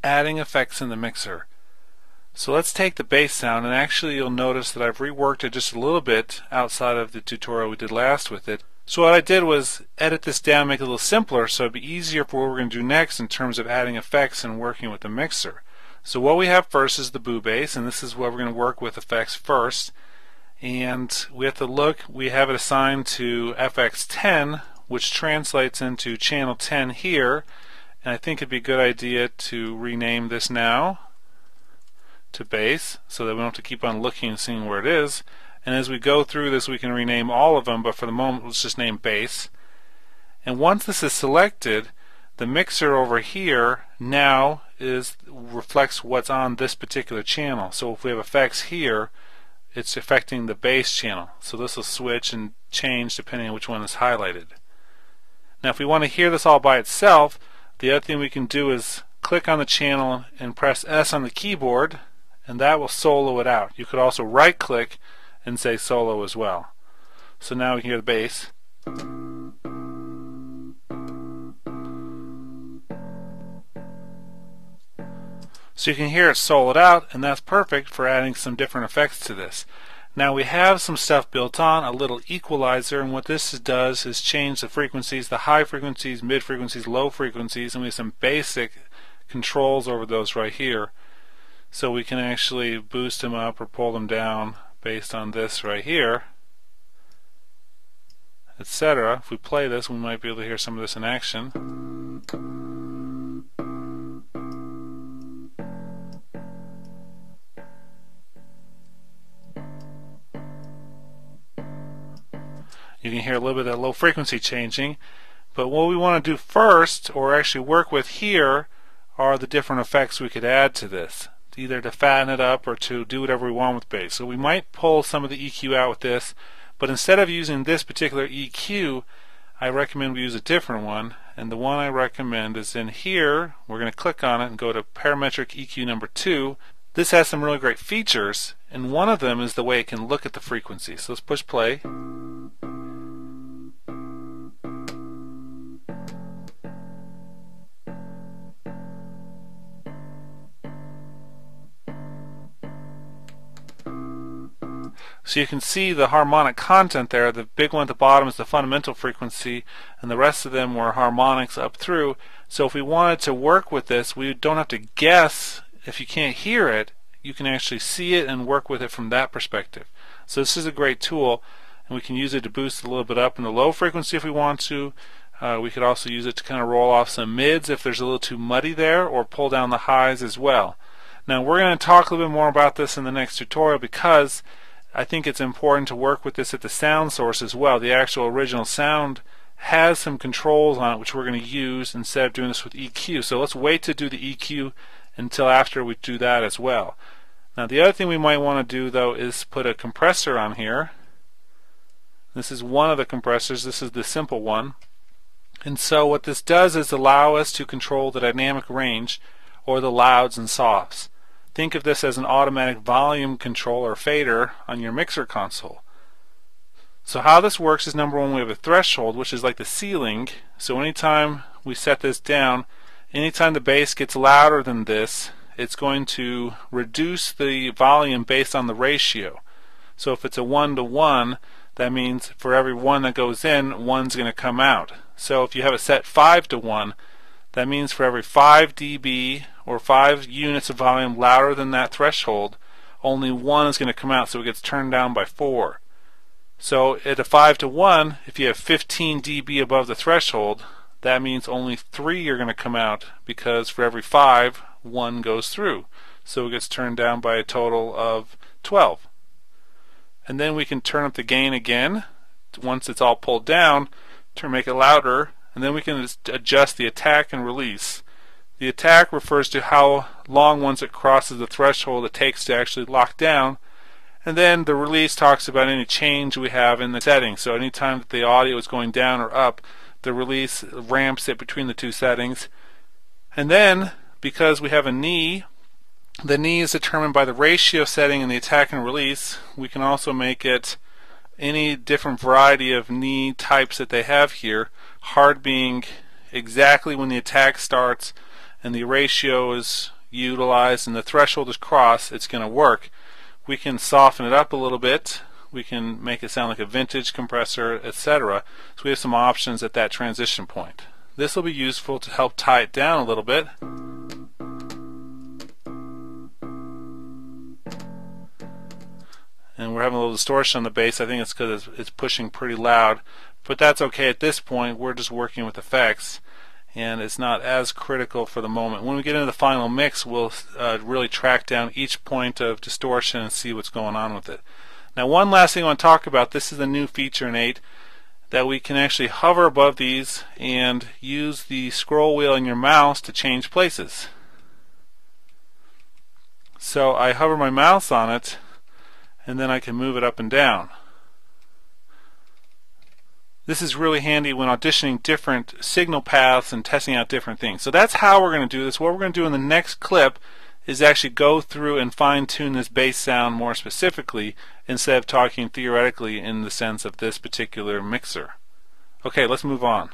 adding effects in the mixer. So let's take the bass sound, and actually you'll notice that I've reworked it just a little bit outside of the tutorial we did last with it. So what I did was edit this down, make it a little simpler so it'd be easier for what we're going to do next in terms of adding effects and working with the mixer. So what we have first is the boo bass, and this is what we're going to work with effects first. And we have to look, we have it assigned to FX10, which translates into channel 10 here, and I think it'd be a good idea to rename this now to bass so that we don't have to keep on looking and seeing where it is. And as we go through this we can rename all of them, but for the moment let's just name bass. And once this is selected, the mixer over here now reflects what's on this particular channel. So if we have effects here, it's affecting the bass channel. So this will switch and change depending on which one is highlighted. Now if we want to hear this all by itself, the other thing we can do is click on the channel and press S on the keyboard, and that will solo it out. You could also right click and say solo as well. So now we can hear the bass. So you can hear it soloed out, and that's perfect for adding some different effects to this. Now we have some stuff built on, a little equalizer, and what this does is change the frequencies, the high frequencies, mid frequencies, low frequencies, and we have some basic controls over those right here. So we can actually boost them up or pull them down based on this right here, etc. If we play this, we might be able to hear some of this in action. You can hear a little bit of that low frequency changing, but what we want to do first, or actually work with here, are the different effects we could add to this, either to fatten it up or to do whatever we want with bass. So we might pull some of the EQ out with this, but instead of using this particular EQ, I recommend we use a different one, and the one I recommend is in here. We're going to click on it and go to parametric EQ number 2. This has some really great features, and one of them is the way it can look at the frequency. So let's push play. So you can see the harmonic content there. The big one at the bottom is the fundamental frequency, and the rest of them were harmonics up through. So if we wanted to work with this, we don't have to guess. If you can't hear it, you can actually see it and work with it from that perspective. So this is a great tool, and we can use it to boost a little bit up in the low frequency if we want to. We could also use it to kind of roll off some mids if there's a little too muddy there, or pull down the highs as well. Now we're going to talk a little bit more about this in the next tutorial, because I think it's important to work with this at the sound source as well. The actual original sound has some controls on it which we're going to use instead of doing this with EQ. So let's wait to do the EQ until after we do that as well. Now the other thing we might want to do though is put a compressor on here. This is one of the compressors. This is the simple one. And so what this does is allow us to control the dynamic range, or the louds and softs. Think of this as an automatic volume control or fader on your mixer console. So how this works is, number one, we have a threshold, which is like the ceiling. So anytime we set this down, anytime the bass gets louder than this, it's going to reduce the volume based on the ratio. So if it's a 1-to-1, that means for every one that goes in, one's going to come out. So if you have it set 5-to-1, that means for every 5 dB or 5 units of volume louder than that threshold, only one is going to come out, so it gets turned down by 4. So at a 5-to-1, if you have 15 dB above the threshold, that means only 3 are going to come out, because for every 5, 1 goes through. So it gets turned down by a total of 12. And then we can turn up the gain again once it's all pulled down to make it louder, and then we can adjust the attack and release. The attack refers to how long once it crosses the threshold it takes to actually lock down, and then the release talks about any change we have in the settings. So anytime that the audio is going down or up, the release ramps it between the two settings. And then, because we have a knee, the knee is determined by the ratio setting in the attack and release. We can also make it any different variety of knee types that they have here, hard being exactly when the attack starts and the ratio is utilized and the threshold is crossed, it's going to work. We can soften it up a little bit. We can make it sound like a vintage compressor, etc. So we have some options at that transition point. This will be useful to help tie it down a little bit. And we're having a little distortion on the bass. I think it's because it's pushing pretty loud, but that's okay at this point. We're just working with effects, and it's not as critical for the moment. When we get into the final mix, we'll really track down each point of distortion and see what's going on with it. Now, one last thing I want to talk about. This is a new feature in 8, that we can actually hover above these and use the scroll wheel in your mouse to change places. So I hover my mouse on it, and then I can move it up and down. This is really handy when auditioning different signal paths and testing out different things. So that's how we're going to do this. What we're going to do in the next clip is actually go through and fine-tune this bass sound more specifically, instead of talking theoretically in the sense of this particular mixer. Okay, let's move on.